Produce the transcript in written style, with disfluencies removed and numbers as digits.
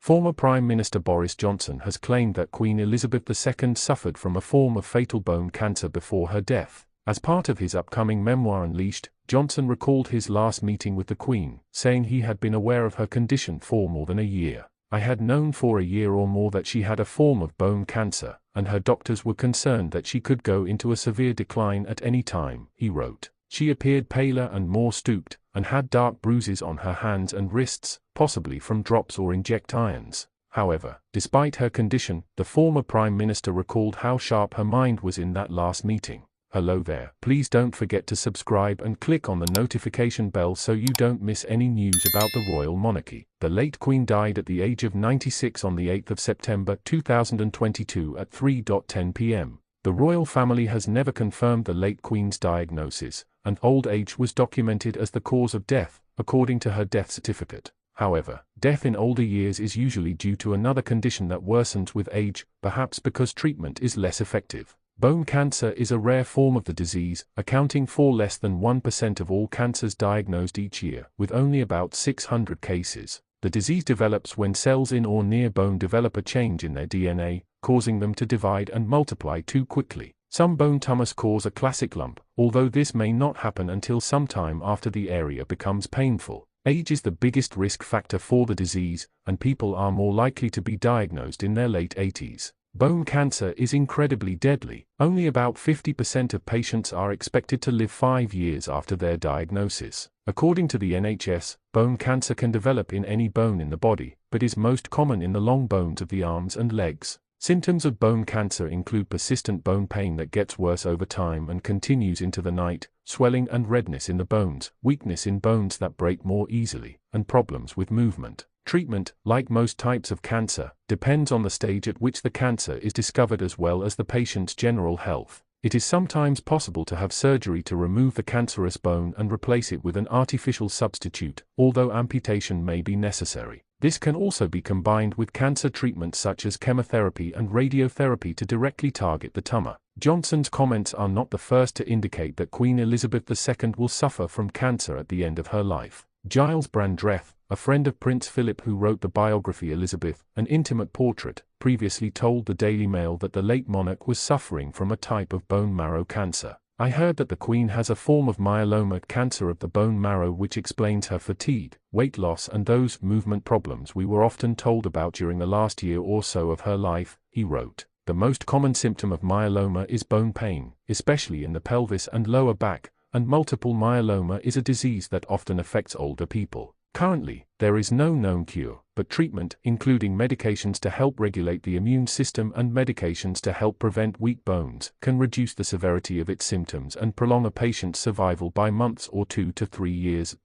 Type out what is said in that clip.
Former Prime Minister Boris Johnson has claimed that Queen Elizabeth II suffered from a form of fatal bone cancer before her death. As part of his upcoming memoir Unleashed, Johnson recalled his last meeting with the Queen, saying he had been aware of her condition for more than a year. "I had known for a year or more that she had a form of bone cancer, and her doctors were concerned that she could go into a severe decline at any time," he wrote. She appeared paler and more stooped, and had dark bruises on her hands and wrists, possibly from drops or inject irons. However, despite her condition, the former Prime Minister recalled how sharp her mind was in that last meeting. Hello there. Please don't forget to subscribe and click on the notification bell so you don't miss any news about the royal monarchy. The late Queen died at the age of 96 on the 8th of September 2022 at 3:10 p.m. The royal family has never confirmed the late Queen's diagnosis, and old age was documented as the cause of death, according to her death certificate. However, death in older years is usually due to another condition that worsens with age, perhaps because treatment is less effective. Bone cancer is a rare form of the disease, accounting for less than 1% of all cancers diagnosed each year, with only about 600 cases. The disease develops when cells in or near bone develop a change in their DNA, causing them to divide and multiply too quickly. Some bone tumors cause a classic lump, although this may not happen until some time after the area becomes painful. Age is the biggest risk factor for the disease, and people are more likely to be diagnosed in their late 80s. Bone cancer is incredibly deadly. Only about 50% of patients are expected to live 5 years after their diagnosis. According to the NHS, bone cancer can develop in any bone in the body, but is most common in the long bones of the arms and legs. Symptoms of bone cancer include persistent bone pain that gets worse over time and continues into the night, swelling and redness in the bones, weakness in bones that break more easily, and problems with movement. Treatment, like most types of cancer, depends on the stage at which the cancer is discovered as well as the patient's general health. It is sometimes possible to have surgery to remove the cancerous bone and replace it with an artificial substitute, although amputation may be necessary. This can also be combined with cancer treatments such as chemotherapy and radiotherapy to directly target the tumor. Johnson's comments are not the first to indicate that Queen Elizabeth II will suffer from cancer at the end of her life. Giles Brandreth, a friend of Prince Philip who wrote the biography Elizabeth, an intimate portrait, previously told the Daily Mail that the late monarch was suffering from a type of bone marrow cancer. "I heard that the Queen has a form of myeloma cancer of the bone marrow which explains her fatigue, weight loss and those movement problems we were often told about during the last year or so of her life," he wrote. The most common symptom of myeloma is bone pain, especially in the pelvis and lower back, and multiple myeloma is a disease that often affects older people. Currently, there is no known cure, but treatment, including medications to help regulate the immune system and medications to help prevent weak bones, can reduce the severity of its symptoms and prolong a patient's survival by months or 2 to 3 years.